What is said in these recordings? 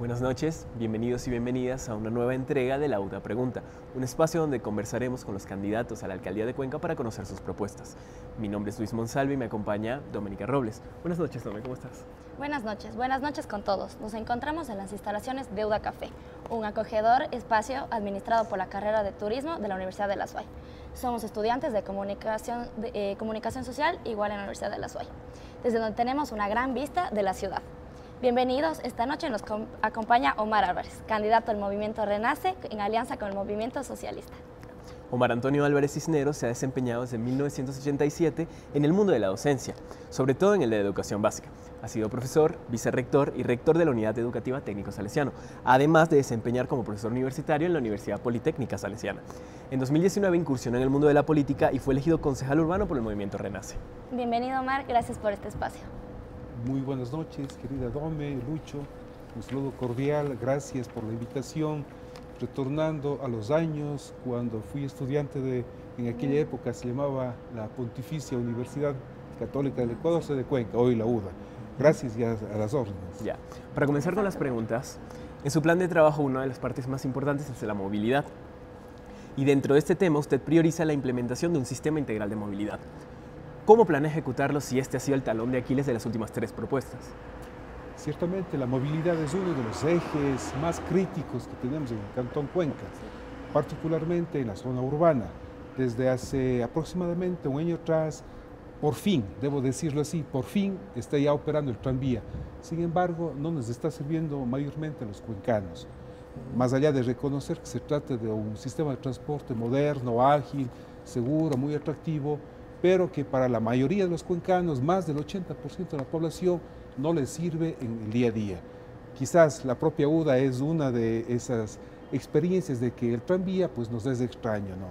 Buenas noches, bienvenidos y bienvenidas a una nueva entrega de La UDA Pregunta, un espacio donde conversaremos con los candidatos a la Alcaldía de Cuenca para conocer sus propuestas. Mi nombre es Luis Monsalve y me acompaña Doménica Robles. Buenas noches, Domé, ¿cómo estás? Buenas noches con todos. Nos encontramos en las instalaciones de UDA Café, un acogedor espacio administrado por la carrera de Turismo de la Universidad de la SUAY. Somos estudiantes de comunicación social igual en la Universidad de la SUAY, desde donde tenemos una gran vista de la ciudad. Bienvenidos, esta noche nos acompaña Omar Álvarez, candidato al Movimiento Renace en alianza con el Movimiento Socialista. Omar Antonio Álvarez Cisneros se ha desempeñado desde 1987 en el mundo de la docencia, sobre todo en el de educación básica. Ha sido profesor, vicerrector y rector de la Unidad Educativa Técnico Salesiano, además de desempeñar como profesor universitario en la Universidad Politécnica Salesiana. En 2019 incursionó en el mundo de la política y fue elegido concejal urbano por el Movimiento Renace. Bienvenido, Omar, gracias por este espacio. Muy buenas noches, querida Dome, Lucho, un saludo cordial, gracias por la invitación. Retornando a los años, cuando fui estudiante en aquella época se llamaba la Pontificia Universidad Católica del Ecuador, sede de Cuenca, hoy la UDA. Gracias y a las órdenes. Ya. Para comenzar con las preguntas, en su plan de trabajo una de las partes más importantes es la movilidad. Y dentro de este tema usted prioriza la implementación de un sistema integral de movilidad. ¿Cómo planea ejecutarlo si este ha sido el talón de Aquiles de las últimas 3 propuestas? Ciertamente la movilidad es uno de los ejes más críticos que tenemos en el Cantón Cuenca, particularmente en la zona urbana. Desde hace aproximadamente un año atrás, por fin, debo decirlo así, por fin está ya operando el tranvía. Sin embargo, no nos está sirviendo mayormente a los cuencanos. Más allá de reconocer que se trata de un sistema de transporte moderno, ágil, seguro, muy atractivo, pero que para la mayoría de los cuencanos, más del 80% de la población, no les sirve en el día a día. Quizás la propia UDA es una de esas experiencias de que el tranvía pues, nos es extraño, ¿no?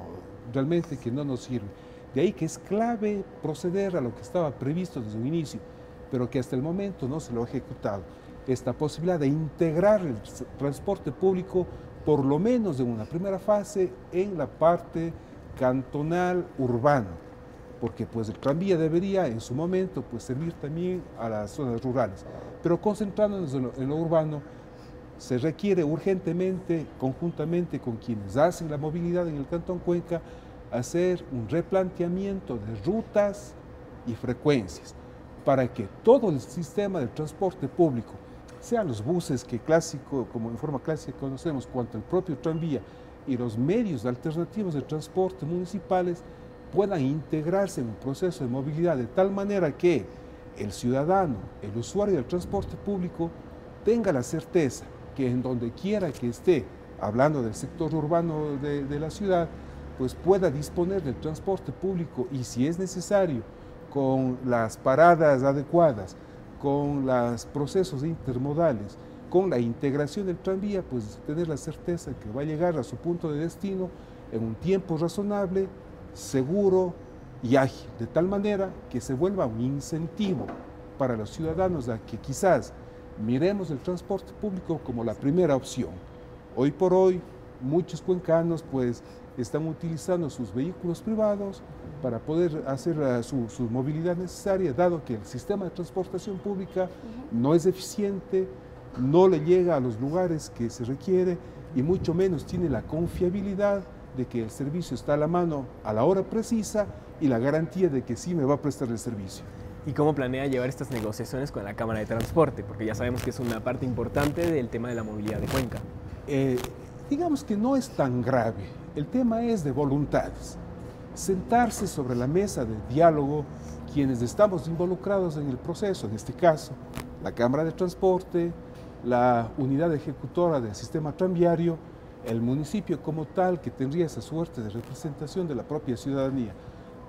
Realmente que no nos sirve. De ahí que es clave proceder a lo que estaba previsto desde un inicio, pero que hasta el momento no se lo ha ejecutado. Esta posibilidad de integrar el transporte público, por lo menos en una primera fase, en la parte cantonal urbana, porque pues el tranvía debería en su momento pues servir también a las zonas rurales. Pero concentrándonos en lo urbano, se requiere urgentemente, conjuntamente con quienes hacen la movilidad en el Cantón Cuenca, hacer un replanteamiento de rutas y frecuencias para que todo el sistema de transporte público, sean los buses que clásico, como en forma clásica conocemos, cuanto el propio tranvía y los medios alternativos de transporte municipales, puedan integrarse en un proceso de movilidad de tal manera que el ciudadano, el usuario del transporte público, tenga la certeza que en donde quiera que esté, hablando del sector urbano de la ciudad, pues pueda disponer del transporte público y si es necesario, con las paradas adecuadas, con los procesos intermodales, con la integración del tranvía, pues tener la certeza que va a llegar a su punto de destino en un tiempo razonable, seguro y ágil, de tal manera que se vuelva un incentivo para los ciudadanos a que quizás miremos el transporte público como la primera opción. Hoy por hoy, muchos cuencanos pues están utilizando sus vehículos privados para poder hacer su movilidad necesaria, dado que el sistema de transportación pública no es eficiente, no le llega a los lugares que se requiere y mucho menos tiene la confiabilidad de que el servicio está a la mano a la hora precisa y la garantía de que sí me va a prestar el servicio. ¿Y cómo planea llevar estas negociaciones con la Cámara de Transporte? Porque ya sabemos que es una parte importante del tema de la movilidad de Cuenca. Digamos que no es tan grave, el tema es de voluntades. Sentarse sobre la mesa de diálogo quienes estamos involucrados en el proceso, en este caso, la Cámara de Transporte, la unidad ejecutora del sistema tranviario, el municipio como tal que tendría esa suerte de representación de la propia ciudadanía,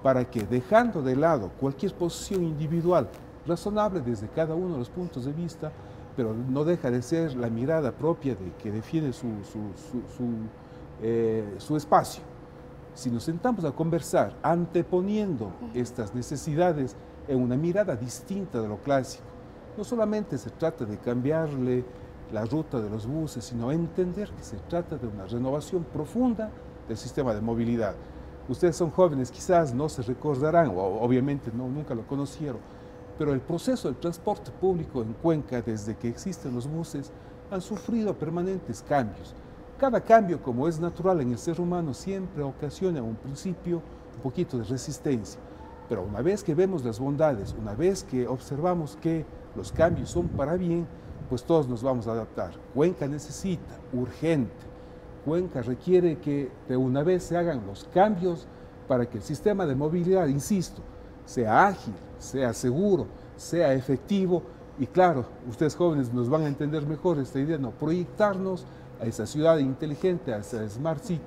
para que dejando de lado cualquier posición individual, razonable desde cada uno de los puntos de vista, pero no deja de ser la mirada propia de que defiende su espacio. Si nos sentamos a conversar anteponiendo estas necesidades en una mirada distinta de lo clásico, no solamente se trata de cambiarle la ruta de los buses, sino entender que se trata de una renovación profunda del sistema de movilidad. Ustedes son jóvenes, quizás no se recordarán, o obviamente nunca lo conocieron, pero el proceso del transporte público en Cuenca, desde que existen los buses, han sufrido permanentes cambios. Cada cambio, como es natural en el ser humano, siempre ocasiona en un principio un poquito de resistencia. Pero una vez que vemos las bondades, una vez que observamos que los cambios son para bien, pues todos nos vamos a adaptar. Cuenca necesita, urgente, Cuenca requiere que de una vez se hagan los cambios para que el sistema de movilidad, insisto, sea ágil, sea seguro, sea efectivo y claro, ustedes jóvenes nos van a entender mejor esta idea, no proyectarnos a esa ciudad inteligente, a esa Smart City,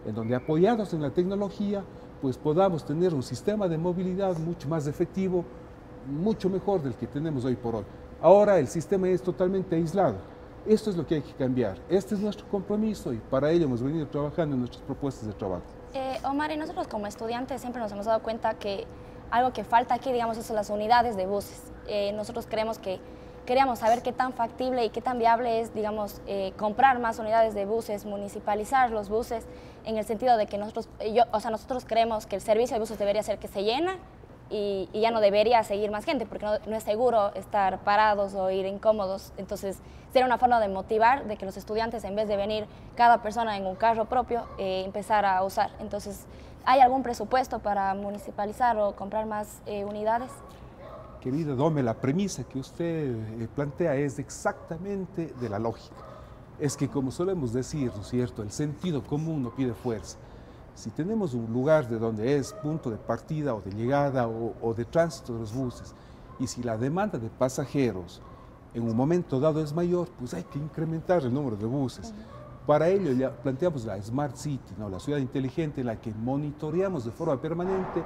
en donde apoyados en la tecnología, pues podamos tener un sistema de movilidad mucho más efectivo, mucho mejor del que tenemos hoy por hoy. Ahora el sistema es totalmente aislado. Esto es lo que hay que cambiar. Este es nuestro compromiso y para ello hemos venido trabajando en nuestras propuestas de trabajo. Omar, y nosotros como estudiantes siempre nos hemos dado cuenta que algo que falta aquí, digamos, son las unidades de buses. Nosotros queríamos saber qué tan factible y qué tan viable es, digamos, comprar más unidades de buses, municipalizar los buses, en el sentido de que nosotros creemos que el servicio de buses debería ser que se llena y ya no debería seguir más gente, porque no es seguro estar parados o ir incómodos. Entonces, sería una forma de motivar de que los estudiantes, en vez de venir cada persona en un carro propio, empezar a usar. Entonces, ¿hay algún presupuesto para municipalizar o comprar más unidades? Querida Dome, la premisa que usted plantea es exactamente de la lógica. Es que, como solemos decir, ¿no es cierto?, el sentido común no pide fuerza. Si tenemos un lugar de donde es punto de partida o de llegada o de tránsito de los buses, y si la demanda de pasajeros en un momento dado es mayor, pues hay que incrementar el número de buses. Para ello ya planteamos la Smart City, ¿no?, la ciudad inteligente en la que monitoreamos de forma permanente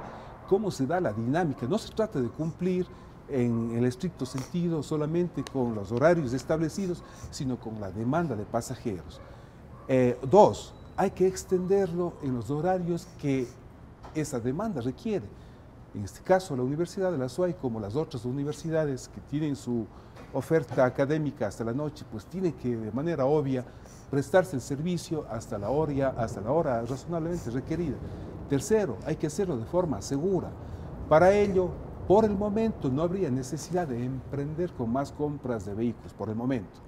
cómo se da la dinámica. No se trata de cumplir en el estricto sentido solamente con los horarios establecidos, sino con la demanda de pasajeros. Dos, hay que extenderlo en los horarios que esa demanda requiere. En este caso, la Universidad de la SUAY, como las otras universidades que tienen su oferta académica hasta la noche, pues tiene que de manera obvia prestarse el servicio hasta la hora razonablemente requerida. Tercero, hay que hacerlo de forma segura. Para ello, por el momento no habría necesidad de emprender con más compras de vehículos, por el momento.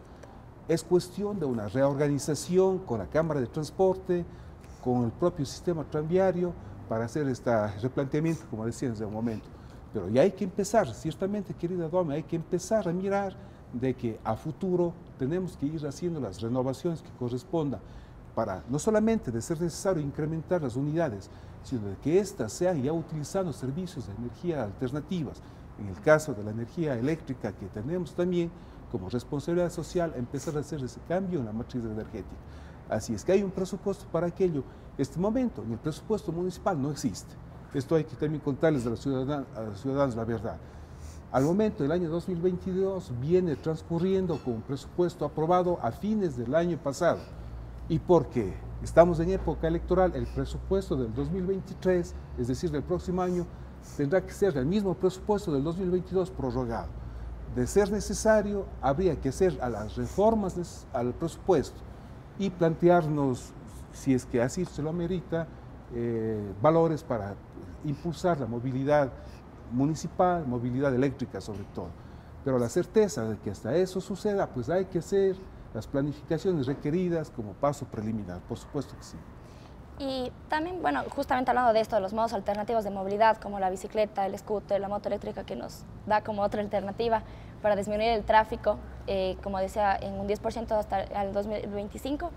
Es cuestión de una reorganización con la Cámara de Transporte, con el propio sistema tranviario, para hacer este replanteamiento, como decía desde un momento. Pero ya hay que empezar, ciertamente, querida Dome, hay que empezar a mirar de que a futuro tenemos que ir haciendo las renovaciones que correspondan para no solamente de ser necesario incrementar las unidades, sino de que éstas sean ya utilizando servicios de energía alternativas. En el caso de la energía eléctrica que tenemos también como responsabilidad social, empezar a hacer ese cambio en la matriz energética. Así es que hay un presupuesto para aquello. Este momento, en el presupuesto municipal no existe. Esto hay que también contarles a los ciudadanos la verdad. Al momento, el año 2022 viene transcurriendo con un presupuesto aprobado a fines del año pasado. ¿Y por qué? Estamos en época electoral, el presupuesto del 2023, es decir, del próximo año, tendrá que ser el mismo presupuesto del 2022 prorrogado. De ser necesario, habría que hacer a las reformas al presupuesto y plantearnos, si es que así se lo amerita, valores para impulsar la movilidad municipal, movilidad eléctrica sobre todo. Pero la certeza de que hasta eso suceda, pues hay que hacer las planificaciones requeridas como paso preliminar, por supuesto que sí. Y también, bueno, justamente hablando de esto, de los modos alternativos de movilidad, como la bicicleta, el scooter, la moto eléctrica, que nos da como otra alternativa para disminuir el tráfico, como decía, en un 10% hasta el 2025.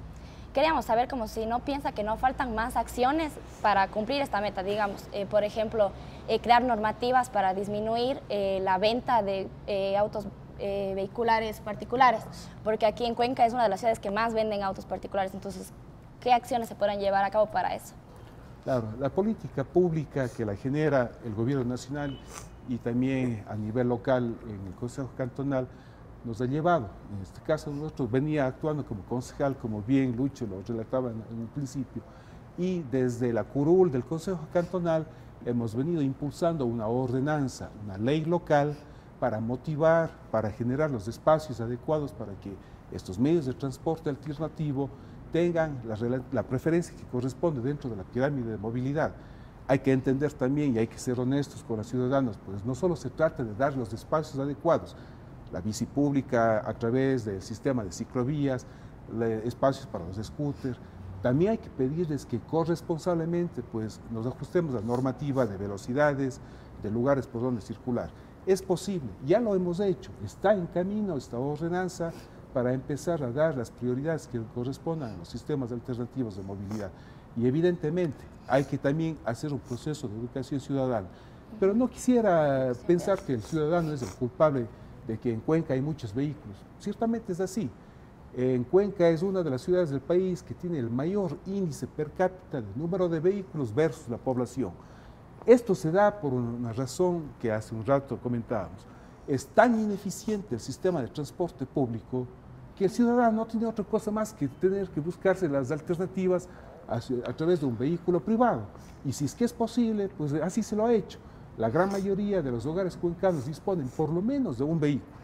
Queríamos saber como si no piensa que no faltan más acciones para cumplir esta meta, digamos, por ejemplo, crear normativas para disminuir la venta de autos vehiculares particulares, porque aquí en Cuenca es una de las ciudades que más venden autos particulares. Entonces, ¿qué acciones se podrán llevar a cabo para eso? Claro, la política pública que la genera el gobierno nacional y también a nivel local en el Consejo Cantonal nos ha llevado. En este caso nosotros venía actuando como concejal, como bien Lucho lo relataba en un principio, y desde la curul del Consejo Cantonal hemos venido impulsando una ordenanza, una ley local para motivar, para generar los espacios adecuados para que estos medios de transporte alternativo tengan la preferencia que corresponde dentro de la pirámide de movilidad. Hay que entender también y hay que ser honestos con los ciudadanos, pues no solo se trata de dar los espacios adecuados. la bici pública a través del sistema de ciclovías, espacios para los scooters. También hay que pedirles que corresponsablemente pues, nos ajustemos a la normativa de velocidades, de lugares por donde circular. Es posible, ya lo hemos hecho, está en camino esta ordenanza para empezar a dar las prioridades que correspondan a los sistemas alternativos de movilidad. Y evidentemente hay que también hacer un proceso de educación ciudadana. Pero no quisiera pensar que el ciudadano es el culpable de que en Cuenca hay muchos vehículos. Ciertamente es así. En Cuenca es una de las ciudades del país que tiene el mayor índice per cápita de número de vehículos versus la población. Esto se da por una razón que hace un rato comentábamos. Es tan ineficiente el sistema de transporte público que el ciudadano no tiene otra cosa más que tener que buscarse las alternativas a través de un vehículo privado. Y si es que es posible, pues así se lo ha hecho. La gran mayoría de los hogares cuencanos disponen por lo menos de un vehículo.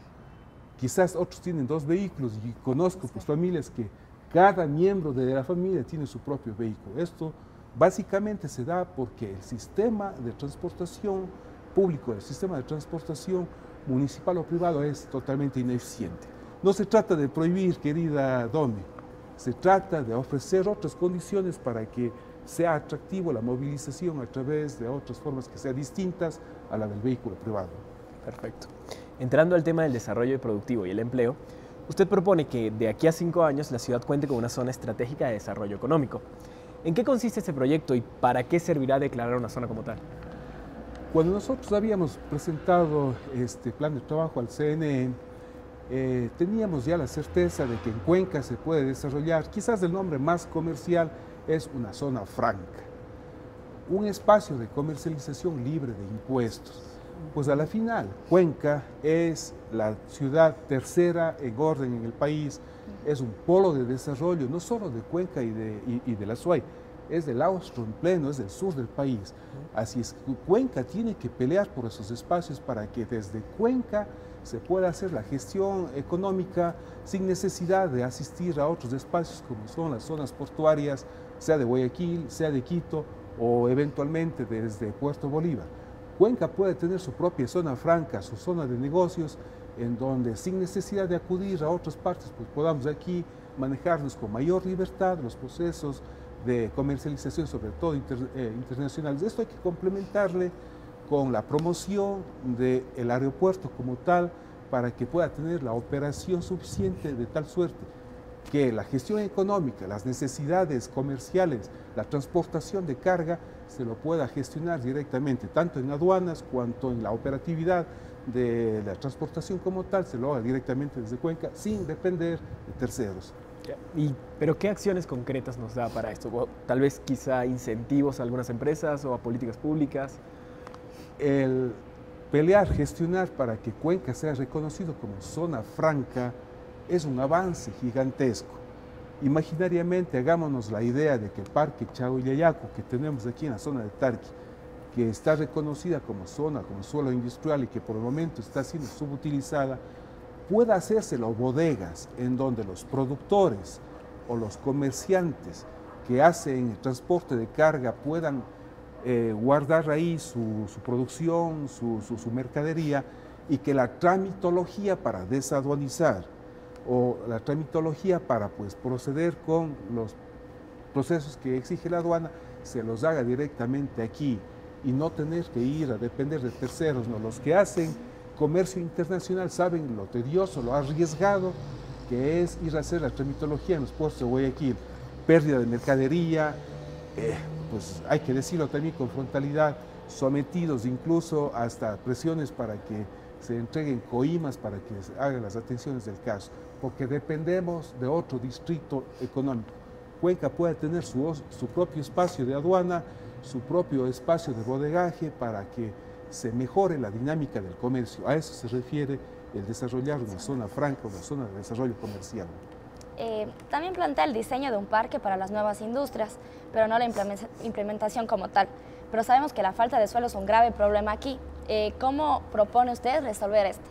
Quizás otros tienen 2 vehículos y conozco pues, familias que cada miembro de la familia tiene su propio vehículo. Esto básicamente se da porque el sistema de transportación público, el sistema de transportación municipal o privado es totalmente ineficiente. No se trata de prohibir, querida Domi, se trata de ofrecer otras condiciones para que sea atractivo la movilización a través de otras formas que sean distintas a la del vehículo privado. Perfecto. Entrando al tema del desarrollo productivo y el empleo, usted propone que de aquí a 5 años la ciudad cuente con una zona estratégica de desarrollo económico. ¿En qué consiste este proyecto y para qué servirá declarar una zona como tal? Cuando nosotros habíamos presentado este plan de trabajo al CNE, teníamos ya la certeza de que en Cuenca se puede desarrollar, quizás el nombre más comercial es una zona franca, un espacio de comercialización libre de impuestos. Pues a la final, Cuenca es la ciudad tercera en orden en el país, es un polo de desarrollo, no solo de Cuenca y de la Azuay, es del austro en pleno, es del sur del país. Así es que Cuenca tiene que pelear por esos espacios para que desde Cuenca se pueda hacer la gestión económica sin necesidad de asistir a otros espacios como son las zonas portuarias, sea de Guayaquil, sea de Quito o eventualmente desde Puerto Bolívar. Cuenca puede tener su propia zona franca, su zona de negocios, en donde sin necesidad de acudir a otras partes, pues podamos aquí manejarnos con mayor libertad los procesos de comercialización, sobre todo internacionales. Esto hay que complementarle con la promoción del aeropuerto como tal, para que pueda tener la operación suficiente de tal suerte que la gestión económica, las necesidades comerciales, la transportación de carga, se lo pueda gestionar directamente, tanto en aduanas cuanto en la operatividad de la transportación como tal, se lo haga directamente desde Cuenca, sin depender de terceros. ¿Pero qué acciones concretas nos da para esto? O, tal vez quizá incentivos a algunas empresas o a políticas públicas. El pelear, gestionar para que Cuenca sea reconocido como zona franca es un avance gigantesco. Imaginariamente hagámonos la idea de que el Parque Chahuillayacu que tenemos aquí en la zona de Tarqui, que está reconocida como zona, como suelo industrial y que por el momento está siendo subutilizada, pueda hacérselo bodegas en donde los productores o los comerciantes que hacen el transporte de carga puedan guardar ahí su producción, su mercadería, y que la tramitología para desaduanizar o la tramitología para pues, proceder con los procesos que exige la aduana se los haga directamente aquí y no tener que ir a depender de terceros. ¿No? Los que hacen comercio internacional saben lo tedioso, lo arriesgado que es ir a hacer la tramitología en los puertos de Guayaquil, pérdida de mercadería, pues hay que decirlo también con frontalidad, sometidos incluso hasta presiones para que se entreguen coimas para que se hagan las atenciones del caso, porque dependemos de otro distrito económico. Cuenca puede tener su propio espacio de aduana, su propio espacio de bodegaje para que se mejore la dinámica del comercio. A eso se refiere el desarrollar una zona franca, una zona de desarrollo comercial. También plantea el diseño de un parque para las nuevas industrias, pero no la implementación como tal. Pero sabemos que la falta de suelo es un grave problema aquí. ¿Cómo propone usted resolver esto?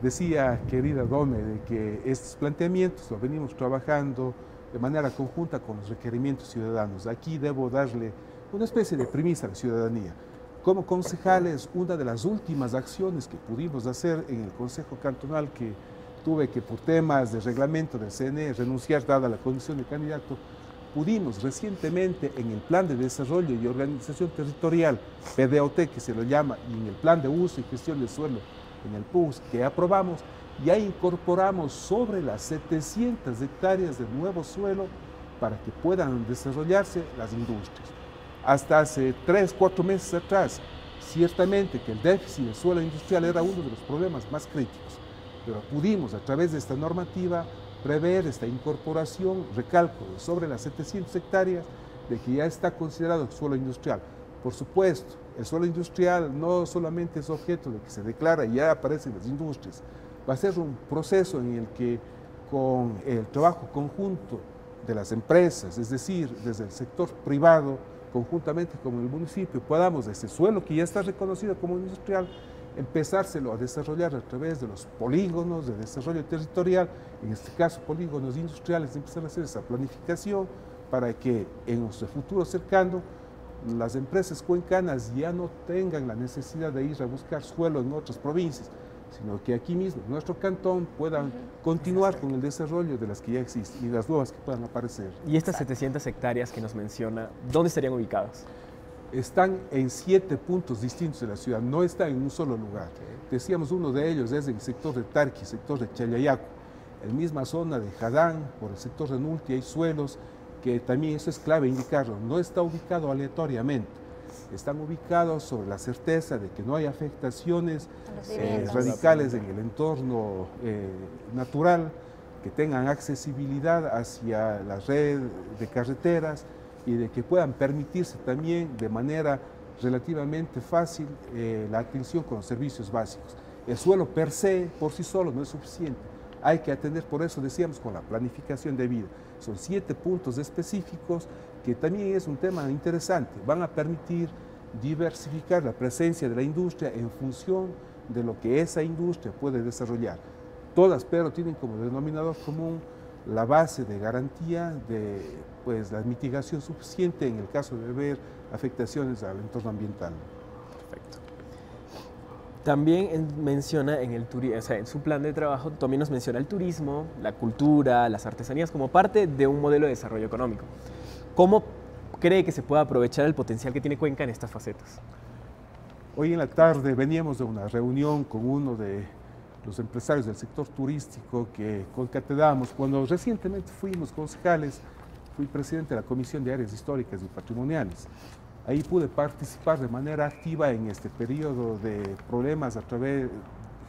Decía, querida Dome, de que estos planteamientos los venimos trabajando de manera conjunta con los requerimientos ciudadanos. Aquí debo darle una especie de premisa a la ciudadanía. como concejales, una de las últimas acciones que pudimos hacer en el Consejo Cantonal, que tuve que por temas de reglamento del CNE renunciar dada la condición de candidato, pudimos recientemente en el Plan de Desarrollo y Organización Territorial, PDOT que se lo llama, y en el Plan de Uso y Gestión del Suelo, en el PUS, que aprobamos, ya incorporamos sobre las 700 hectáreas de nuevo suelo para que puedan desarrollarse las industrias. Hasta hace 3, 4 meses atrás, ciertamente que el déficit de suelo industrial era uno de los problemas más críticos, pero pudimos a través de esta normativa prever esta incorporación, recalco, sobre las 700 hectáreas de que ya está considerado suelo industrial. Por supuesto, el suelo industrial no solamente es objeto de que se declara y ya aparecen las industrias, va a ser un proceso en el que con el trabajo conjunto de las empresas, es decir, desde el sector privado, conjuntamente con el municipio, podamos ese suelo que ya está reconocido como industrial, empezárselo a desarrollar a través de los polígonos de desarrollo territorial, en este caso polígonos industriales, empezar a hacer esa planificación para que en nuestro futuro cercano las empresas cuencanas ya no tengan la necesidad de ir a buscar suelo en otras provincias, sino que aquí mismo, en nuestro cantón, puedan continuar con el desarrollo de las que ya existen y las nuevas que puedan aparecer. Y estas 700 hectáreas que nos menciona, ¿dónde estarían ubicadas? Están en 7 puntos distintos de la ciudad, no están en un solo lugar. Decíamos, uno de ellos es en el sector de Tarqui, sector de Challayaco, en la misma zona de Jadán, por el sector de Nulti, hay suelos que también eso es clave indicarlo, no está ubicado aleatoriamente, están ubicados sobre la certeza de que no hay afectaciones radicales en el entorno natural, que tengan accesibilidad hacia la red de carreteras y de que puedan permitirse también de manera relativamente fácil la atención con los servicios básicos. El suelo per se, por sí solo, no es suficiente. Hay que atender, por eso decíamos, con la planificación de vida. Son 7 puntos específicos que también es un tema interesante. Van a permitir diversificar la presencia de la industria en función de lo que esa industria puede desarrollar. Todas, pero tienen como denominador común la base de garantía de la mitigación suficiente en el caso de haber afectaciones al entorno ambiental. Perfecto. También menciona en en su plan de trabajo, también nos menciona el turismo, la cultura, las artesanías como parte de un modelo de desarrollo económico. ¿Cómo cree que se puede aprovechar el potencial que tiene Cuenca en estas facetas? Hoy en la tarde veníamos de una reunión con uno de los empresarios del sector turístico que concatedamos. Cuando recientemente fuimos concejales, fui presidente de la Comisión de Áreas Históricas y Patrimoniales. Ahí pude participar de manera activa en este periodo de problemas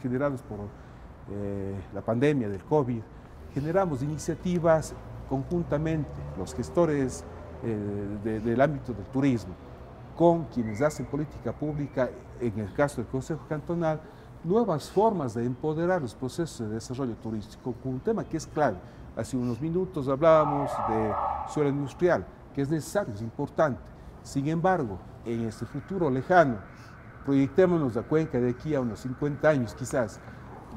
generados por la pandemia del COVID. Generamos iniciativas conjuntamente, los gestores del ámbito del turismo, con quienes hacen política pública, en el caso del Consejo Cantonal, nuevas formas de empoderar los procesos de desarrollo turístico, con un tema que es clave. Hace unos minutos hablábamos de suelo industrial, que es necesario, es importante. Sin embargo, en este futuro lejano, proyectémonos a Cuenca de aquí a unos 50 años quizás,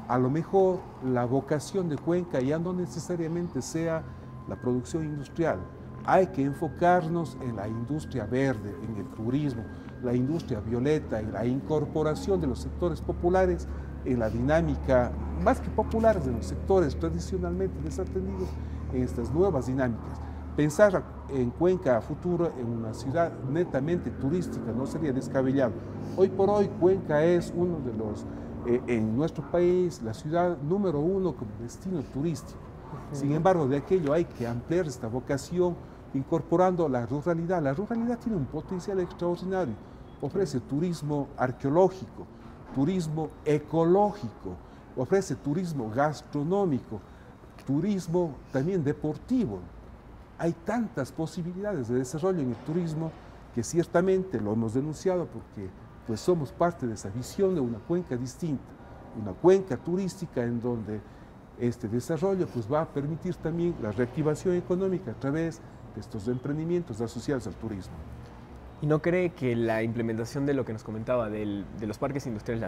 a lo mejor la vocación de Cuenca ya no necesariamente sea la producción industrial. Hay que enfocarnos en la industria verde, en el turismo, la industria violeta, en la incorporación de los sectores populares, en la dinámica, más que populares, de los sectores tradicionalmente desatendidos, en estas nuevas dinámicas. Pensar en Cuenca a futuro en una ciudad netamente turística no sería descabellado. Hoy por hoy Cuenca es uno de los, en nuestro país, la ciudad número 1 como destino turístico. Sin embargo, de aquello hay que ampliar esta vocación incorporando la ruralidad. La ruralidad tiene un potencial extraordinario. Ofrece turismo arqueológico, turismo ecológico, ofrece turismo gastronómico, turismo también deportivo. Hay tantas posibilidades de desarrollo en el turismo que ciertamente lo hemos denunciado porque pues somos parte de esa visión de una cuenca distinta, una cuenca turística en donde este desarrollo pues va a permitir también la reactivación económica a través de estos emprendimientos asociados al turismo. ¿Y no cree que la implementación de lo que nos comentaba, de los parques industriales,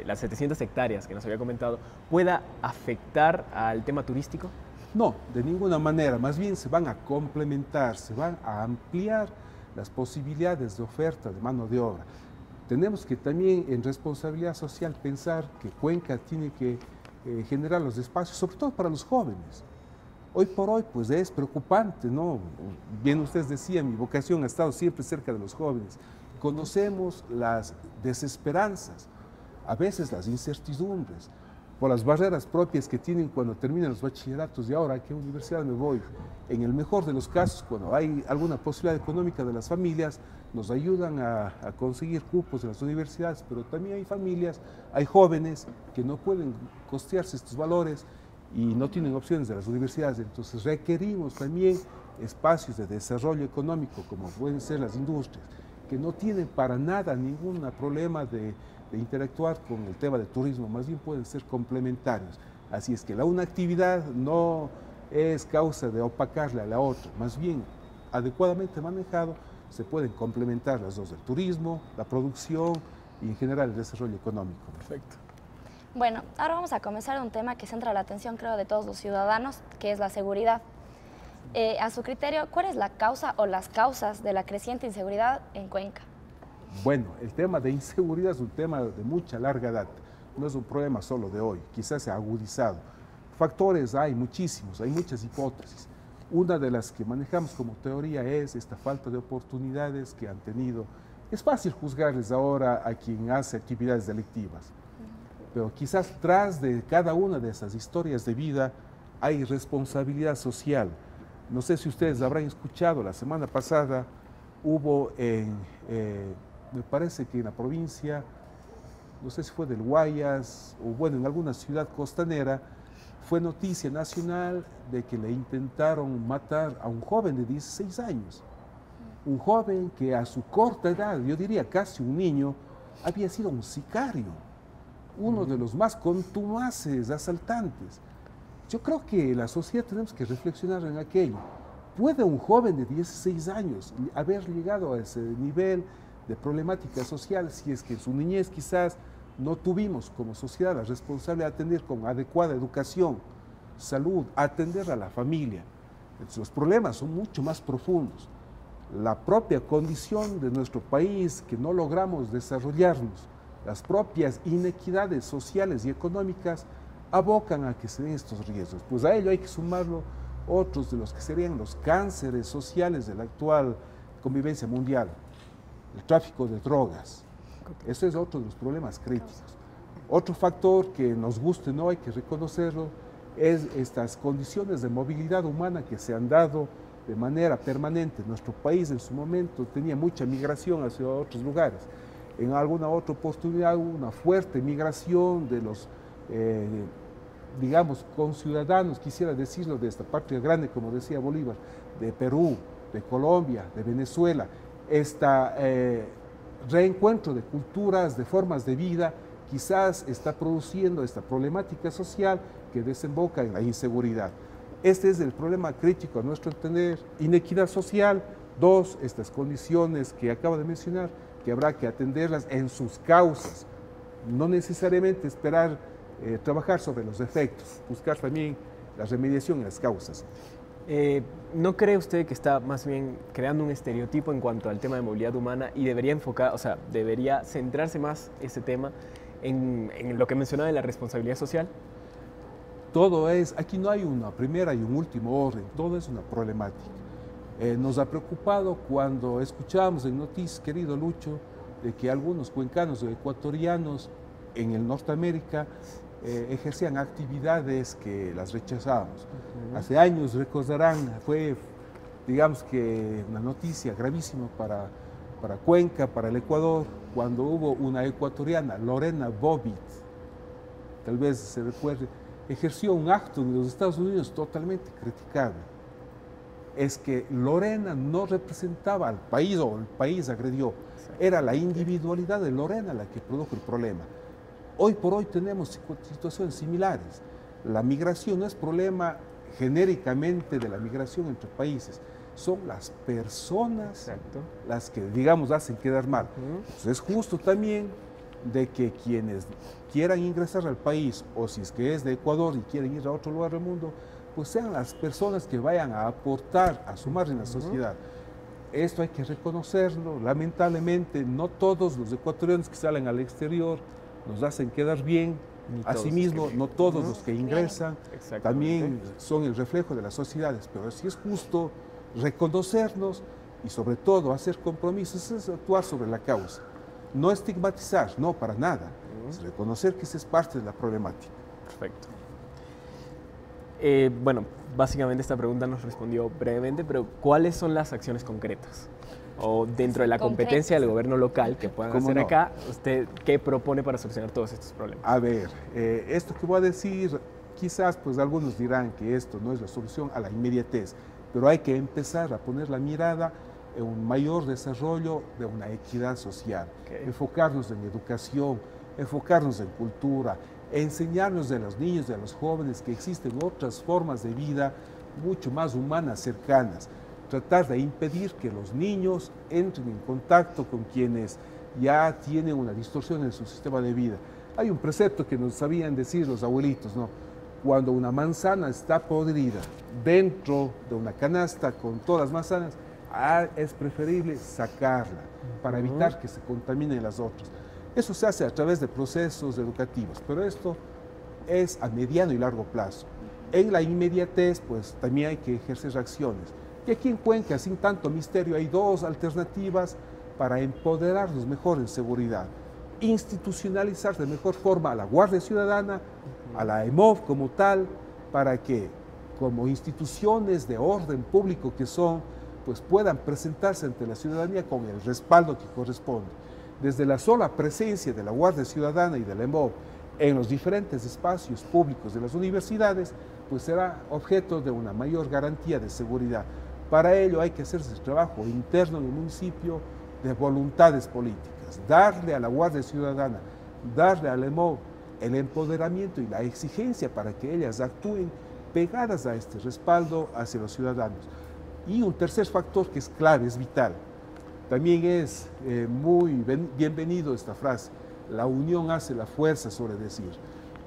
las 700 hectáreas que nos había comentado, pueda afectar al tema turístico? No, de ninguna manera, más bien se van a complementar, se van a ampliar las posibilidades de oferta de mano de obra. tenemos que también en responsabilidad social pensar que Cuenca tiene que generar los espacios, sobre todo para los jóvenes. Hoy por hoy, pues es preocupante, ¿no? Bien ustedes decían, mi vocación ha estado siempre cerca de los jóvenes. Conocemos las desesperanzas, a veces las incertidumbres, por las barreras propias que tienen cuando terminan los bachilleratos y ahora a qué universidad me voy. En el mejor de los casos, cuando hay alguna posibilidad económica de las familias, nos ayudan a conseguir cupos en las universidades, pero también hay familias, hay jóvenes que no pueden costearse estos valores y no tienen opciones de las universidades. Entonces requerimos también espacios de desarrollo económico, como pueden ser las industrias, que no tienen para nada ningún problema de interactuar con el tema de turismo, más bien pueden ser complementarios. Así es que una actividad no es causa de opacarle a la otra, más bien adecuadamente manejado se pueden complementar las dos, el turismo, la producción y en general el desarrollo económico. Perfecto. Bueno, ahora vamos a comenzar un tema que centra la atención, creo, de todos los ciudadanos, que es la seguridad. A su criterio, ¿cuál es la causa o las causas de la creciente inseguridad en Cuenca? Bueno, el tema de inseguridad es un tema de mucha larga data, no es un problema solo de hoy, quizás se ha agudizado. Factores hay muchísimos, hay muchas hipótesis. Una de las que manejamos como teoría es esta falta de oportunidades que han tenido. Es fácil juzgarles ahora a quien hace actividades delictivas, pero quizás tras de cada una de esas historias de vida hay responsabilidad social. No sé si ustedes habrán escuchado, la semana pasada hubo me parece que en la provincia, no sé si fue del Guayas o bueno, en alguna ciudad costanera, fue noticia nacional de que le intentaron matar a un joven de 16 años. Un joven que a su corta edad, yo diría casi un niño, había sido un sicario, uno de los más contumaces asaltantes. Yo creo que la sociedad tenemos que reflexionar en aquello. ¿Puede un joven de 16 años haber llegado a ese nivel de problemática social si es que en su niñez quizás no tuvimos como sociedad la responsabilidad de atender con adecuada educación, salud, atender a la familia? Entonces, los problemas son mucho más profundos. La propia condición de nuestro país, que no logramos desarrollarnos, las propias inequidades sociales y económicas abocan a que se den estos riesgos. Pues a ello hay que sumarlo otros de los que serían los cánceres sociales de la actual convivencia mundial. El tráfico de drogas. Eso es otro de los problemas críticos. Otro factor que nos guste, no hay que reconocerlo, es estas condiciones de movilidad humana que se han dado de manera permanente. Nuestro país en su momento tenía mucha migración hacia otros lugares. En alguna otra oportunidad hubo una fuerte migración de los, digamos, conciudadanos, quisiera decirlo, de esta patria grande, como decía Bolívar, de Perú, de Colombia, de Venezuela. Este reencuentro de culturas, de formas de vida, quizás está produciendo esta problemática social que desemboca en la inseguridad. Este es el problema crítico a nuestro entender. Inequidad social. Dos, estas condiciones que acabo de mencionar, que habrá que atenderlas en sus causas. No necesariamente esperar trabajar sobre los efectos, buscar también la remediación en las causas. ¿No cree usted que está más bien creando un estereotipo en cuanto al tema de movilidad humana y debería enfocar, o sea, debería centrarse más ese tema en lo que mencionaba de la responsabilidad social? Todo es, aquí no hay una primera y un último orden, todo es una problemática. Nos ha preocupado cuando escuchábamos en noticias, querido Lucho, de que algunos cuencanos o ecuatorianos en el Norteamérica ejercían actividades que las rechazábamos. Hace años, recordarán, fue, digamos que una noticia gravísima para Cuenca, para el Ecuador, cuando hubo una ecuatoriana, Lorena Bobbitt, tal vez se recuerde, ejerció un acto en los Estados Unidos totalmente criticable. Es que Lorena no representaba al país o el país agredió, era la individualidad de Lorena la que produjo el problema. Hoy por hoy tenemos situaciones similares. La migración no es problema genéricamente de la migración entre países, son las personas las que, digamos, hacen quedar mal. Entonces, es justo también de que quienes quieran ingresar al país, o si es que es de Ecuador y quieren ir a otro lugar del mundo, pues sean las personas que vayan a aportar, a sumar en la sociedad. esto hay que reconocerlo. Lamentablemente, no todos los ecuatorianos que salen al exterior nos hacen quedar bien. Asimismo, no todos los que ingresan también son el reflejo de las sociedades, pero sí es justo reconocernos y sobre todo hacer compromisos, es actuar sobre la causa. No estigmatizar, no, para nada. Es reconocer que esa es parte de la problemática. Perfecto. Bueno, básicamente esta pregunta nos respondió brevemente, pero ¿cuáles son las acciones concretas? O dentro de la competencia del gobierno local que puedan hacer acá, ¿usted qué propone para solucionar todos estos problemas? A ver, esto que voy a decir, quizás pues algunos dirán que esto no es la solución a la inmediatez, pero hay que empezar a poner la mirada en un mayor desarrollo de una equidad social, enfocarnos en educación, enfocarnos en cultura, enseñarnos de los niños, de los jóvenes que existen otras formas de vida mucho más humanas, cercanas. Tratar de impedir que los niños entren en contacto con quienes ya tienen una distorsión en su sistema de vida. Hay un precepto que nos sabían decir los abuelitos, ¿no? Cuando una manzana está podrida dentro de una canasta con todas las manzanas, es preferible sacarla para evitar que se contaminen las otras. Eso se hace a través de procesos educativos, pero esto es a mediano y largo plazo. En la inmediatez, pues también hay que ejercer acciones. Y aquí en Cuenca, sin tanto misterio, hay dos alternativas para empoderarnos mejor en seguridad. Institucionalizar de mejor forma a la Guardia Ciudadana, a la EMOV como tal, para que como instituciones de orden público que son, pues puedan presentarse ante la ciudadanía con el respaldo que corresponde. Desde la sola presencia de la Guardia Ciudadana y de la EMOV en los diferentes espacios públicos de las universidades, pues será objeto de una mayor garantía de seguridad. Para ello hay que hacerse el trabajo interno en el municipio de voluntades políticas, darle a la Guardia Ciudadana, darle al EMOV el empoderamiento y la exigencia para que ellas actúen pegadas a este respaldo hacia los ciudadanos. Y un tercer factor que es clave, es vital. También es muy bienvenido esta frase, la unión hace la fuerza, suele decir.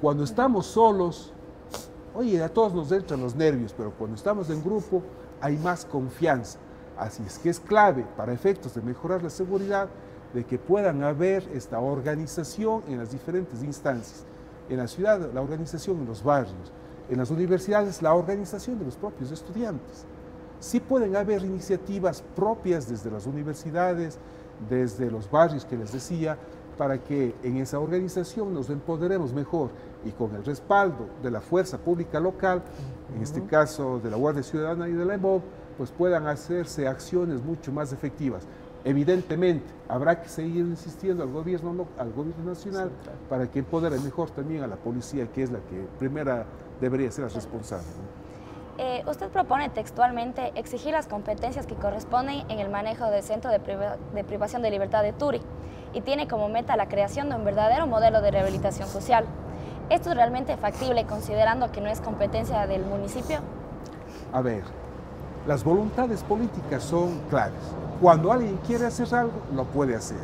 Cuando estamos solos, oye, a todos nos entran los nervios, pero cuando estamos en grupo hay más confianza. Así es que es clave para efectos de mejorar la seguridad de que puedan haber esta organización en las diferentes instancias. En la ciudad, la organización en los barrios. En las universidades, la organización de los propios estudiantes. Sí pueden haber iniciativas propias desde las universidades, desde los barrios que les decía, para que en esa organización nos empoderemos mejor y con el respaldo de la fuerza pública local, en este caso de la Guardia Ciudadana y de la EMOV, pues puedan hacerse acciones mucho más efectivas. Evidentemente, habrá que seguir insistiendo al gobierno nacional para que empodere mejor también a la policía, que es la que primera debería ser la responsable, ¿no? Usted propone textualmente exigir las competencias que corresponden en el manejo del Centro de Privación de Libertad de Turi y tiene como meta la creación de un verdadero modelo de rehabilitación social. ¿Esto es realmente factible considerando que no es competencia del municipio? A ver, las voluntades políticas son claves. Cuando alguien quiere hacer algo, lo puede hacer.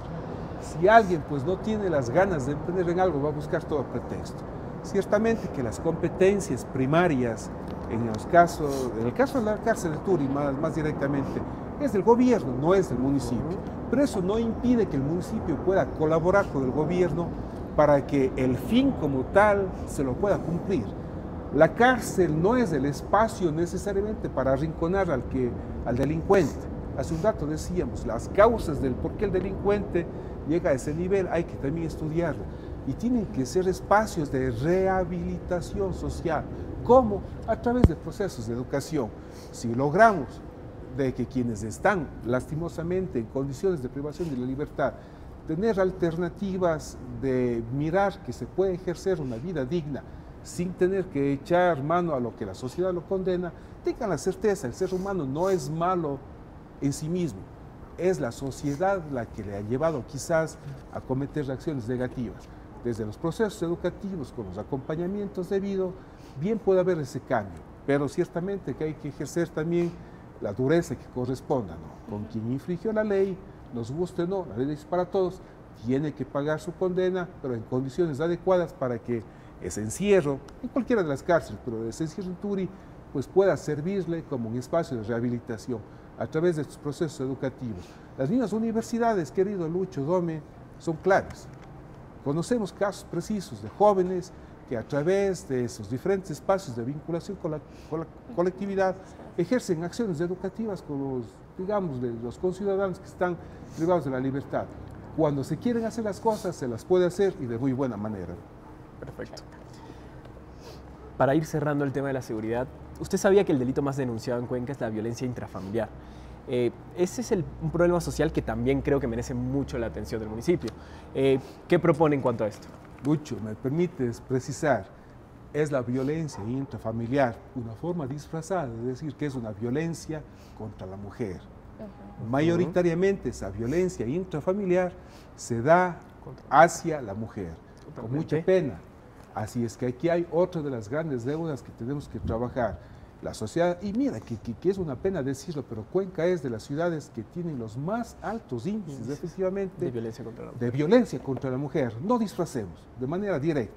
Si alguien pues no tiene las ganas de emprender en algo, va a buscar todo pretexto. Ciertamente que las competencias primarias, en el caso de la cárcel de Turi, más directamente, es del gobierno, no es del municipio. Pero eso no impide que el municipio pueda colaborar con el gobierno para que el fin como tal se lo pueda cumplir. La cárcel no es el espacio necesariamente para arrinconar al delincuente. Hace un rato decíamos, las causas del por qué el delincuente llega a ese nivel hay que también estudiarlo. Y tienen que ser espacios de rehabilitación social. ¿Cómo? A través de procesos de educación. Si logramos de que quienes están lastimosamente en condiciones de privación de la libertad, tener alternativas de mirar que se puede ejercer una vida digna sin tener que echar mano a lo que la sociedad lo condena, tengan la certeza, el ser humano no es malo en sí mismo, es la sociedad la que le ha llevado quizás a cometer acciones negativas. Desde los procesos educativos, con los acompañamientos debidos, bien puede haber ese cambio, pero ciertamente que hay que ejercer también la dureza que corresponda, ¿no? Con quien infringió la ley, nos guste o no, la ley es para todos, tiene que pagar su condena, pero en condiciones adecuadas para que ese encierro, en cualquiera de las cárceles, pero ese encierro en Turi, pues pueda servirle como un espacio de rehabilitación. a través de estos procesos educativos. Las mismas universidades, querido Lucho, Dome, son claras. Conocemos casos precisos de jóvenes que a través de esos diferentes espacios de vinculación con la colectividad ejercen acciones educativas con los, digamos, los conciudadanos que están privados de la libertad. Cuando se quieren hacer las cosas, se las puede hacer y de muy buena manera. Perfecto. Para ir cerrando el tema de la seguridad, usted sabía que el delito más denunciado en Cuenca es la violencia intrafamiliar. Ese es un problema social que también creo que merece mucho la atención del municipio. ¿Qué propone en cuanto a esto? Lucho, ¿me permites precisar? Es la violencia intrafamiliar, una forma disfrazada de decir que es una violencia contra la mujer. Mayoritariamente esa violencia intrafamiliar se da hacia la mujer, con mucha pena. Así es que aquí hay otra de las grandes deudas que tenemos que trabajar. La sociedad, y mira que es una pena decirlo, pero Cuenca es de las ciudades que tienen los más altos índices, efectivamente, de violencia contra la mujer. De violencia contra la mujer. No disfracemos, de manera directa.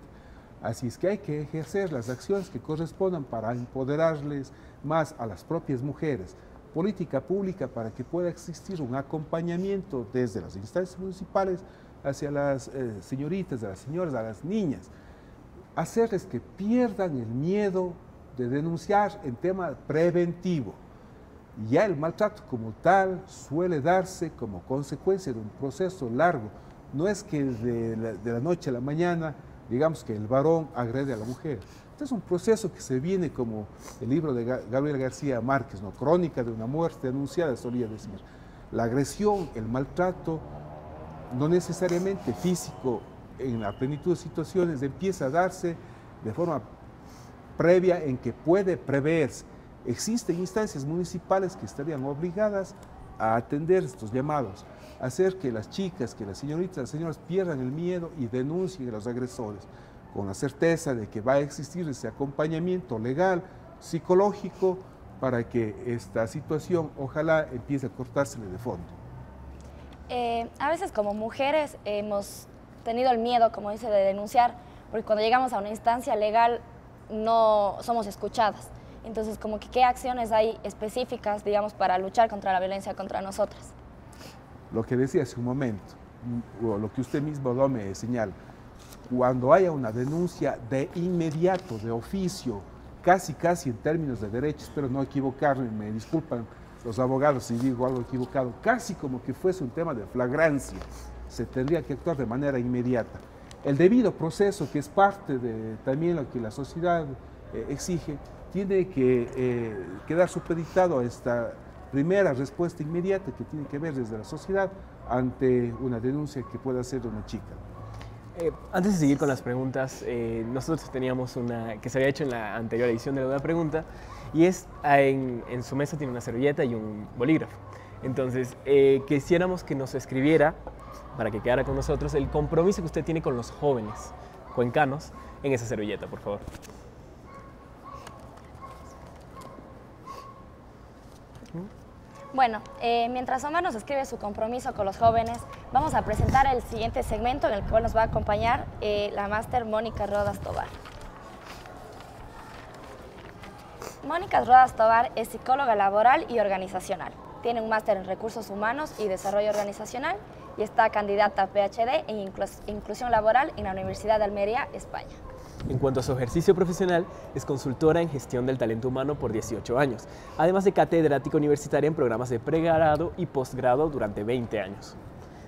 Así es que hay que ejercer las acciones que correspondan para empoderarles más a las propias mujeres. Política pública para que pueda existir un acompañamiento desde las instancias municipales hacia las señoritas, a las señoras, a las niñas. Hacerles que pierdan el miedo de denunciar en tema preventivo. Ya el maltrato como tal suele darse como consecuencia de un proceso largo. No es que de la noche a la mañana, digamos que el varón agrede a la mujer. Este es un proceso que se viene como el libro de Gabriel García Márquez, ¿no? Crónica de una muerte anunciada, solía decir. La agresión, el maltrato, no necesariamente físico, en la plenitud de situaciones, empieza a darse de forma previa en que puede preverse. Existen instancias municipales que estarían obligadas a atender estos llamados, a hacer que las chicas, que las señoritas, las señoras pierdan el miedo y denuncien a los agresores, con la certeza de que va a existir ese acompañamiento legal, psicológico, para que esta situación ojalá empiece a cortársele de fondo. A veces como mujeres hemos tenido el miedo, como dice, de denunciar, porque cuando llegamos a una instancia legal no somos escuchadas. Entonces, como que ¿qué acciones hay específicas, digamos, para luchar contra la violencia contra nosotras? Lo que decía hace un momento, o lo que usted mismo me señala, cuando haya una denuncia de inmediato, de oficio, casi en términos de derecho, espero no equivocarme, me disculpan los abogados si digo algo equivocado, casi como que fuese un tema de flagrancia, se tendría que actuar de manera inmediata. El debido proceso, que es parte de también lo que la sociedad exige, tiene que quedar supeditado a esta primera respuesta inmediata que tiene que ver desde la sociedad ante una denuncia que pueda hacer de una chica. Antes de seguir con las preguntas, nosotros teníamos una que se había hecho en la anterior edición de la pregunta, y es en su mesa tiene una servilleta y un bolígrafo. Entonces, quisiéramos que nos escribiera, para que quedara con nosotros, el compromiso que usted tiene con los jóvenes cuencanos en esa servilleta, por favor. Bueno, mientras Omar nos escribe su compromiso con los jóvenes, vamos a presentar el siguiente segmento en el cual nos va a acompañar la máster Mónica Rodas Tobar. Mónica Rodas Tobar es psicóloga laboral y organizacional. Tiene un máster en Recursos Humanos y Desarrollo Organizacional y está candidata a PhD en Inclusión Laboral en la Universidad de Almería, España. En cuanto a su ejercicio profesional, es consultora en gestión del talento humano por 18 años, además de catedrática universitaria en programas de pregrado y posgrado durante 20 años.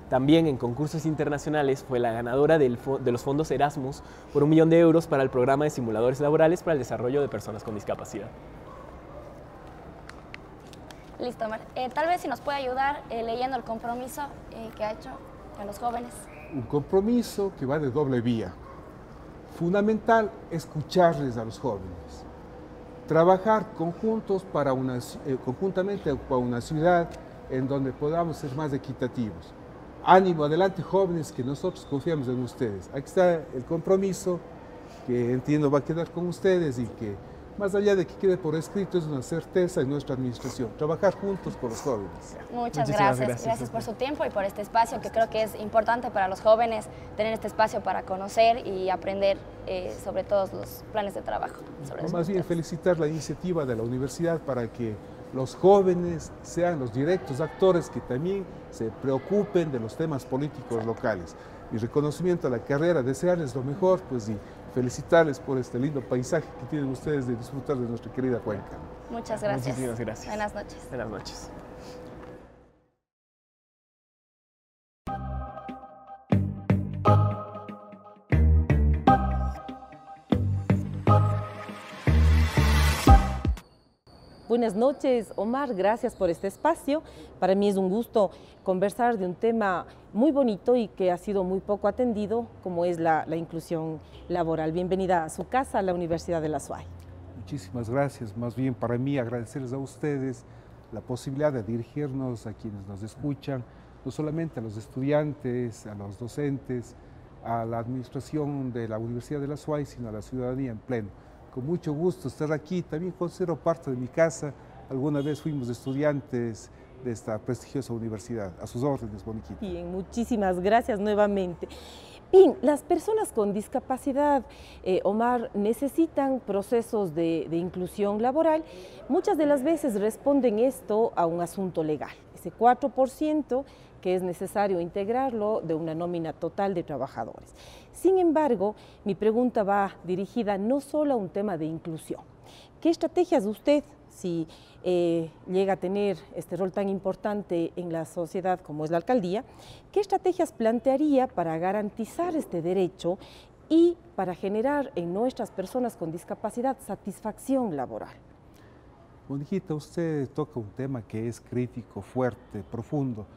También en concursos internacionales fue la ganadora de los fondos Erasmus por 1 millón de euros para el programa de simuladores laborales para el desarrollo de personas con discapacidad. Listo, Omar. Tal vez si nos puede ayudar leyendo el compromiso que ha hecho a los jóvenes. Un compromiso que va de doble vía. Fundamental escucharles a los jóvenes, trabajar conjuntamente para una ciudad en donde podamos ser más equitativos. Ánimo, adelante jóvenes, que nosotros confiamos en ustedes. Aquí está el compromiso que entiendo va a quedar con ustedes y que más allá de que quede por escrito es una certeza en nuestra administración, trabajar juntos con los jóvenes. Muchas gracias. Gracias por su tiempo y por este espacio que creo que es importante para los jóvenes tener este espacio para conocer y aprender sobre todos los planes de trabajo. Más bien felicitar la iniciativa de la universidad para que los jóvenes sean los directos actores que también se preocupen de los temas políticos locales. Mi reconocimiento a la carrera, desearles lo mejor, pues, y felicitarles por este lindo paisaje que tienen ustedes de disfrutar de nuestra querida Cuenca. Muchas gracias. Muchísimas gracias. Buenas noches. Buenas noches. Buenas noches, Omar, gracias por este espacio. Para mí es un gusto conversar de un tema muy bonito y que ha sido muy poco atendido, como es la inclusión laboral. Bienvenida a su casa, a la Universidad de la SUAY. Muchísimas gracias. Más bien para mí agradecerles a ustedes la posibilidad de dirigirnos a quienes nos escuchan, no solamente a los estudiantes, a los docentes, a la administración de la Universidad de la SUAY, sino a la ciudadanía en pleno. Con mucho gusto estar aquí, también considero parte de mi casa. Alguna vez fuimos estudiantes de esta prestigiosa universidad. A sus órdenes, Moniquita. Bien, muchísimas gracias nuevamente. Bien, las personas con discapacidad, Omar, necesitan procesos de inclusión laboral. Muchas de las veces responden esto a un asunto legal. Ese 4% que es necesario integrarlo de una nómina total de trabajadores. Sin embargo, mi pregunta va dirigida no solo a un tema de inclusión. ¿Qué estrategias usted, si llega a tener este rol tan importante en la sociedad como es la alcaldía, qué estrategias plantearía para garantizar este derecho y para generar en nuestras personas con discapacidad satisfacción laboral? Moniquita, usted toca un tema que es crítico, fuerte, profundo.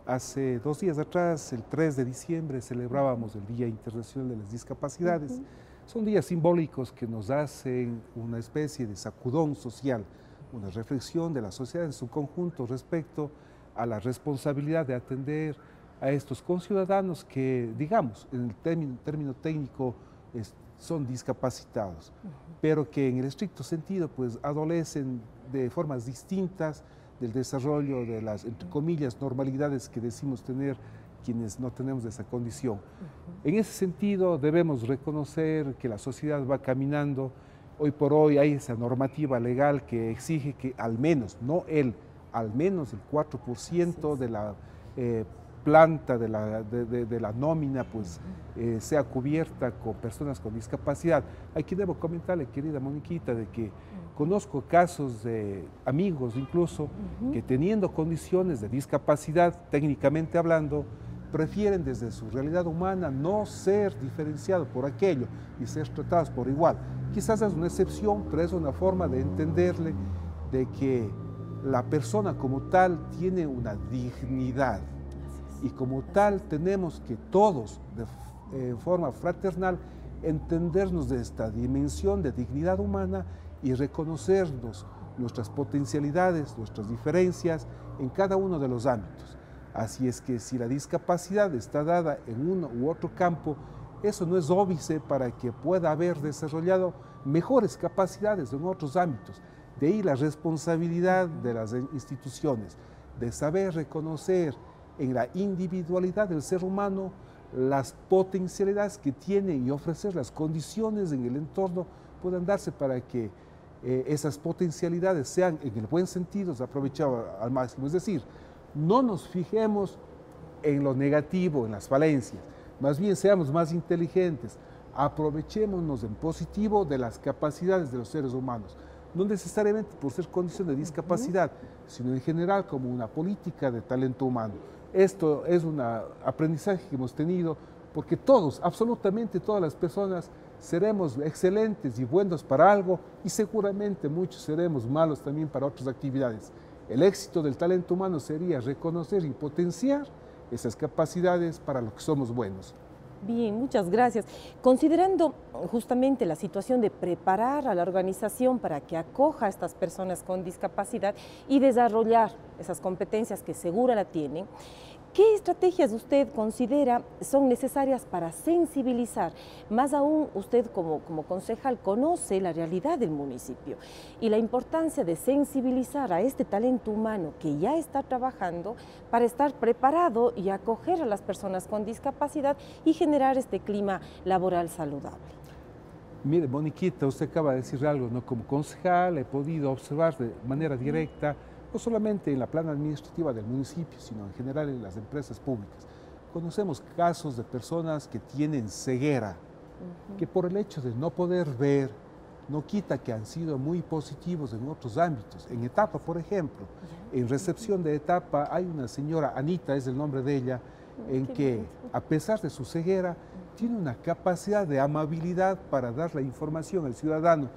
Hace 2 días atrás, el 3 de diciembre, celebrábamos el Día Internacional de las Discapacidades. Son días simbólicos que nos hacen una especie de sacudón social, una reflexión de la sociedad en su conjunto respecto a la responsabilidad de atender a estos conciudadanos que, digamos, en el término técnico, son discapacitados, pero que en el estricto sentido, pues, adolecen de formas distintas del desarrollo de las, entre comillas, normalidades que decimos tener quienes no tenemos esa condición. En ese sentido, debemos reconocer que la sociedad va caminando. Hoy por hoy hay esa normativa legal que exige que al menos, no al menos el 4% de la planta de la nómina, pues, sea cubierta con personas con discapacidad. Aquí debo comentarle, querida Moniquita, de que conozco casos de amigos incluso que teniendo condiciones de discapacidad, técnicamente hablando, prefieren desde su realidad humana no ser diferenciados por aquello y ser tratados por igual. Quizás es una excepción, pero es una forma de entenderle de que la persona como tal tiene una dignidad y como tal tenemos que todos, de forma fraternal, entendernos de esta dimensión de dignidad humana y reconocernos nuestras potencialidades, nuestras diferencias en cada uno de los ámbitos. Así es que si la discapacidad está dada en uno u otro campo, eso no es óbice para que pueda haber desarrollado mejores capacidades en otros ámbitos. De ahí la responsabilidad de las instituciones, de saber reconocer en la individualidad del ser humano las potencialidades que tiene y ofrecer las condiciones en el entorno puedan darse para que esas potencialidades sean en el buen sentido aprovechadas al máximo. Es decir, no nos fijemos en lo negativo, en las falencias, más bien seamos más inteligentes, aprovechémonos en positivo de las capacidades de los seres humanos, no necesariamente por ser condición de discapacidad, sino en general como una política de talento humano. Esto es un aprendizaje que hemos tenido porque todos, absolutamente todas las personas, seremos excelentes y buenos para algo y seguramente muchos seremos malos también para otras actividades. El éxito del talento humano sería reconocer y potenciar esas capacidades para lo que somos buenos. Bien, muchas gracias. Considerando justamente la situación de preparar a la organización para que acoja a estas personas con discapacidad y desarrollar esas competencias que segura la tienen, ¿qué estrategias usted considera son necesarias para sensibilizar? Más aún, usted como concejal conoce la realidad del municipio y la importancia de sensibilizar a este talento humano que ya está trabajando para estar preparado y acoger a las personas con discapacidad y generar este clima laboral saludable. Mire, Moniquita, usted acaba de decir algo, ¿no? Como concejal he podido observar de manera directa, no solamente en la plana administrativa del municipio, sino en general en las empresas públicas. Conocemos casos de personas que tienen ceguera, que por el hecho de no poder ver, no quita que han sido muy positivos en otros ámbitos. En etapa, por ejemplo, en recepción de etapa hay una señora, Anita es el nombre de ella, en que a pesar de su ceguera, tiene una capacidad de amabilidad para dar la información al ciudadano,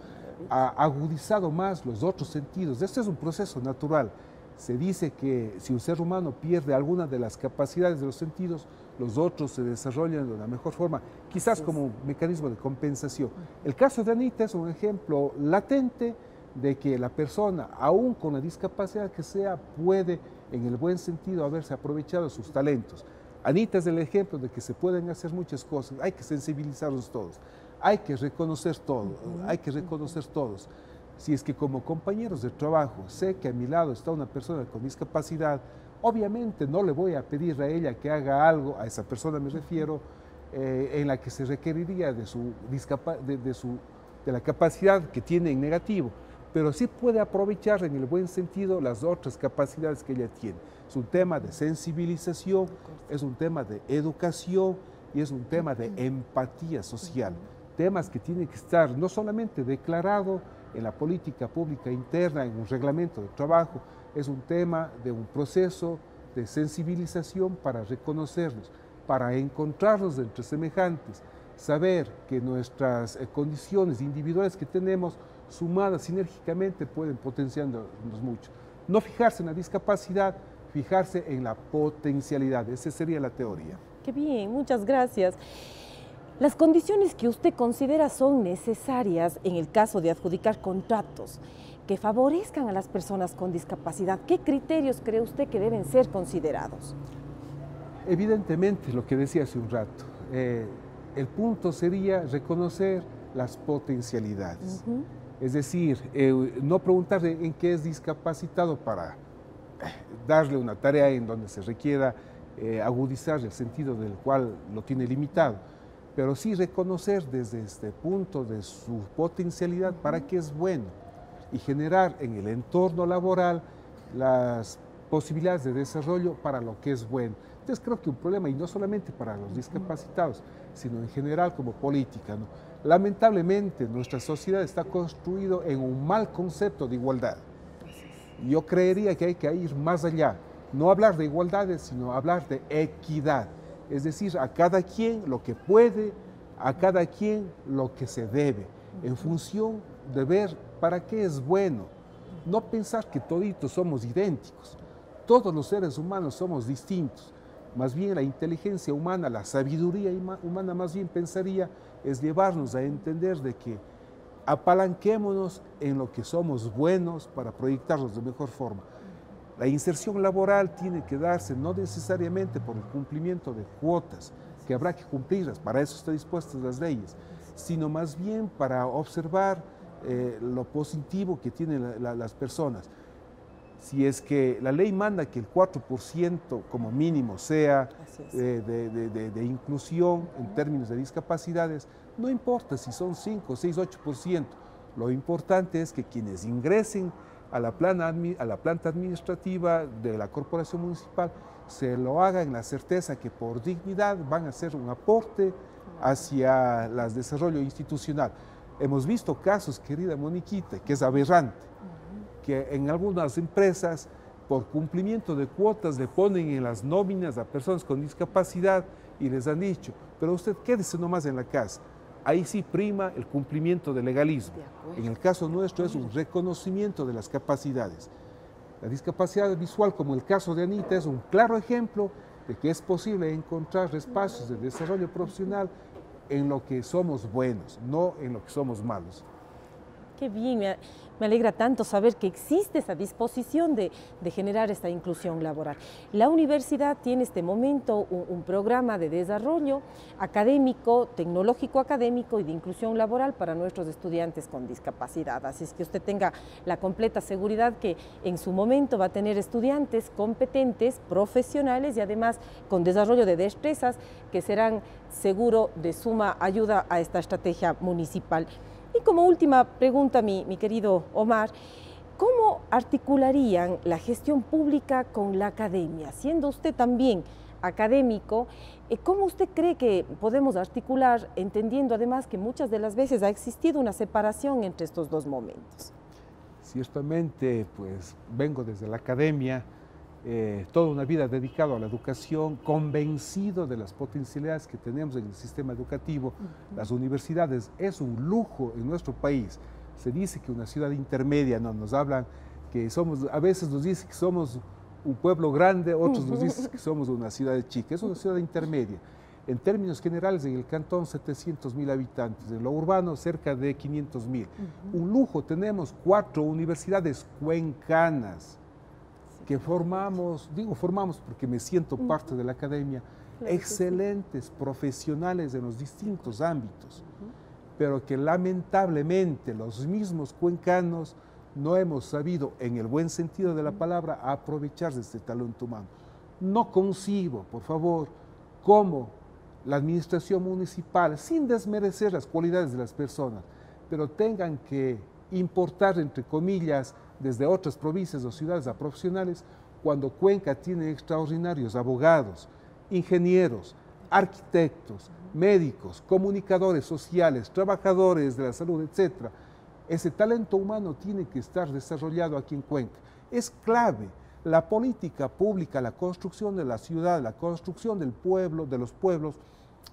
ha agudizado más los otros sentidos. Este es un proceso natural. Se dice que si un ser humano pierde alguna de las capacidades de los sentidos, los otros se desarrollan de una mejor forma, quizás como un mecanismo de compensación. El caso de Anita es un ejemplo latente de que la persona, aún con la discapacidad que sea, puede, en el buen sentido, haberse aprovechado sus talentos. Anita es el ejemplo de que se pueden hacer muchas cosas, hay que sensibilizarnos todos, hay que reconocer todo, hay que reconocer todos. Si es que como compañeros de trabajo sé que a mi lado está una persona con discapacidad, obviamente no le voy a pedir a ella que haga algo, a esa persona me refiero, en la que se requeriría de la capacidad que tiene en negativo, pero sí puede aprovechar en el buen sentido las otras capacidades que ella tiene. Es un tema de sensibilización, es un tema de educación y es un tema de empatía social. Temas que tienen que estar no solamente declarado en la política pública interna, en un reglamento de trabajo, es un tema de un proceso de sensibilización para reconocernos, para encontrarnos entre semejantes, saber que nuestras condiciones individuales que tenemos, sumadas sinérgicamente, pueden potenciarnos mucho. No fijarse en la discapacidad, fijarse en la potencialidad. Esa sería la teoría. Qué bien, muchas gracias. Las condiciones que usted considera son necesarias en el caso de adjudicar contratos que favorezcan a las personas con discapacidad, ¿qué criterios cree usted que deben ser considerados? Evidentemente, lo que decía hace un rato, el punto sería reconocer las potencialidades. Es decir, no preguntarle en qué es discapacitado para darle una tarea en donde se requiera agudizar el sentido del cual lo tiene limitado, pero sí reconocer desde este punto de su potencialidad para qué es bueno y generar en el entorno laboral las posibilidades de desarrollo para lo que es bueno. Entonces creo que un problema, y no solamente para los discapacitados, sino en general como política, ¿no? Lamentablemente nuestra sociedad está construida en un mal concepto de igualdad. Yo creería que hay que ir más allá, no hablar de igualdades, sino hablar de equidad, es decir, a cada quien lo que puede, a cada quien lo que se debe, en función de ver para qué es bueno. No pensar que toditos somos idénticos, todos los seres humanos somos distintos. Más bien la inteligencia humana, la sabiduría humana más bien pensaría es llevarnos a entender de que apalanquémonos en lo que somos buenos para proyectarnos de mejor forma. La inserción laboral tiene que darse no necesariamente por el cumplimiento de cuotas, que habrá que cumplirlas, para eso están dispuestas las leyes, sino más bien para observar lo positivo que tienen las personas. Si es que la ley manda que el 4% como mínimo sea de inclusión en términos de discapacidades, no importa si son 5, 6, 8%. Lo importante es que quienes ingresen a la planta administrativa de la corporación municipal se lo hagan en la certeza que por dignidad van a hacer un aporte hacia el desarrollo institucional. Hemos visto casos, querida Moniquita, que es aberrante, que en algunas empresas, por cumplimiento de cuotas, le ponen en las nóminas a personas con discapacidad y les han dicho, pero usted quédese nomás en la casa. Ahí sí prima el cumplimiento del legalismo. En el caso nuestro es un reconocimiento de las capacidades. La discapacidad visual, como el caso de Anita, es un claro ejemplo de que es posible encontrar espacios de desarrollo profesional en lo que somos buenos, no en lo que somos malos. Qué bien, me alegra tanto saber que existe esa disposición de generar esta inclusión laboral. La universidad tiene en este momento un programa de desarrollo académico, tecnológico académico y de inclusión laboral para nuestros estudiantes con discapacidad. Así es que usted tenga la completa seguridad que en su momento va a tener estudiantes competentes, profesionales y además con desarrollo de destrezas que serán seguro de suma ayuda a esta estrategia municipal. Y como última pregunta, mi querido Omar, ¿cómo articularían la gestión pública con la academia? Siendo usted también académico, ¿cómo usted cree que podemos articular, entendiendo además que muchas de las veces ha existido una separación entre estos dos momentos? Ciertamente, pues vengo desde la academia, toda una vida dedicado a la educación, convencido de las potencialidades que tenemos en el sistema educativo. Las universidades es un lujo en nuestro país. Se dice que una ciudad intermedia, no, nos hablan que somos, a veces nos dicen que somos un pueblo grande, otros nos dicen que somos una ciudad chica. Es una ciudad intermedia. En términos generales, en el cantón 700.000 habitantes, en lo urbano cerca de 500.000. Un lujo, tenemos 4 universidades cuencanas que formamos, digo formamos porque me siento parte de la academia, excelentes profesionales en los distintos ámbitos, pero que lamentablemente los mismos cuencanos no hemos sabido, en el buen sentido de la palabra, aprovechar de este talento humano. No concibo, por favor, cómo la administración municipal, sin desmerecer las cualidades de las personas, pero tengan que importar, entre comillas, desde otras provincias o ciudades a profesionales, cuando Cuenca tiene extraordinarios abogados, ingenieros, arquitectos, médicos, comunicadores sociales, trabajadores de la salud, etc. Ese talento humano tiene que estar desarrollado aquí en Cuenca. Es clave la política pública, la construcción de la ciudad, la construcción del pueblo, de los pueblos,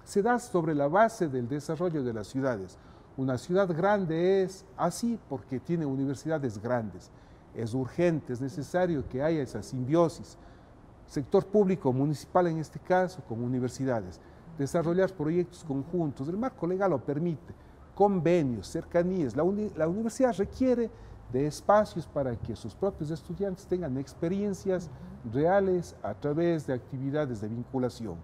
se da sobre la base del desarrollo de las ciudades. Una ciudad grande es así porque tiene universidades grandes. Es urgente, es necesario que haya esa simbiosis. Sector público, municipal en este caso, con universidades. Desarrollar proyectos conjuntos. El marco legal lo permite. Convenios, cercanías. La universidad requiere de espacios para que sus propios estudiantes tengan experiencias reales a través de actividades de vinculación.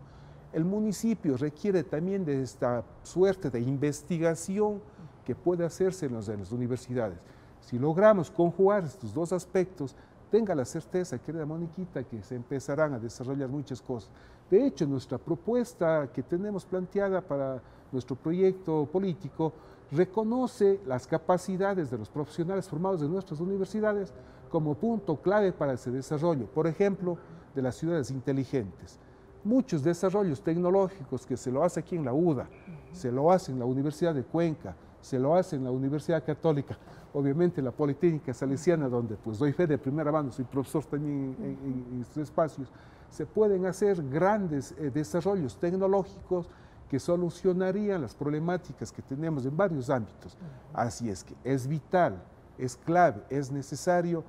El municipio requiere también de esta suerte de investigación que puede hacerse en las universidades. Si logramos conjugar estos dos aspectos, tenga la certeza, querida Moniquita, que se empezarán a desarrollar muchas cosas. De hecho, nuestra propuesta que tenemos planteada para nuestro proyecto político reconoce las capacidades de los profesionales formados en nuestras universidades como punto clave para ese desarrollo. Por ejemplo, de las ciudades inteligentes. Muchos desarrollos tecnológicos que se lo hace aquí en la UDA, se lo hace en la Universidad de Cuenca, se lo hace en la Universidad Católica, obviamente la Politécnica Salesiana, donde pues doy fe de primera mano, soy profesor también en estos espacios, se pueden hacer grandes desarrollos tecnológicos que solucionarían las problemáticas que tenemos en varios ámbitos. Así es que es vital, es clave, es necesario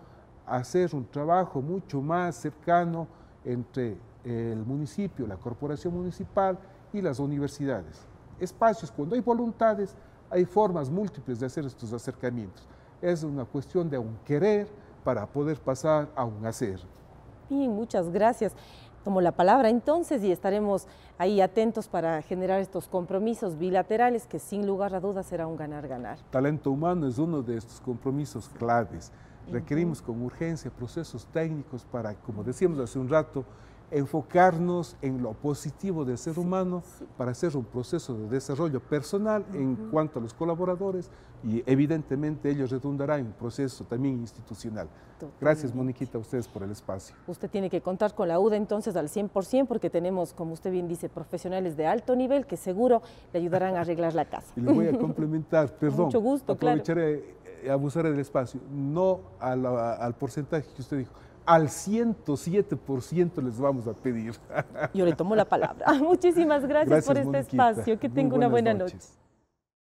hacer un trabajo mucho más cercano entre el municipio, la corporación municipal y las universidades. Espacios, cuando hay voluntades, hay formas múltiples de hacer estos acercamientos. Es una cuestión de un querer para poder pasar a un hacer. Bien, muchas gracias. Tomo la palabra entonces y estaremos ahí atentos para generar estos compromisos bilaterales que sin lugar a dudas será un ganar-ganar. Talento humano es uno de estos compromisos claves. Requerimos con urgencia procesos técnicos para, como decíamos hace un rato, enfocarnos en lo positivo del ser humano para hacer un proceso de desarrollo personal en cuanto a los colaboradores y evidentemente ello redundará en un proceso también institucional. Gracias, Moniquita, a ustedes por el espacio. Usted tiene que contar con la UDA entonces al 100% porque tenemos, como usted bien dice, profesionales de alto nivel que seguro le ayudarán a arreglar la casa. Y le voy a complementar, perdón, mucho gusto, aprovecharé, abusaré del espacio, no al porcentaje que usted dijo, al 107% les vamos a pedir. Yo le tomo la palabra. Muchísimas gracias por este Moniquita. espacio. Que Muy tenga una buena noches. noche.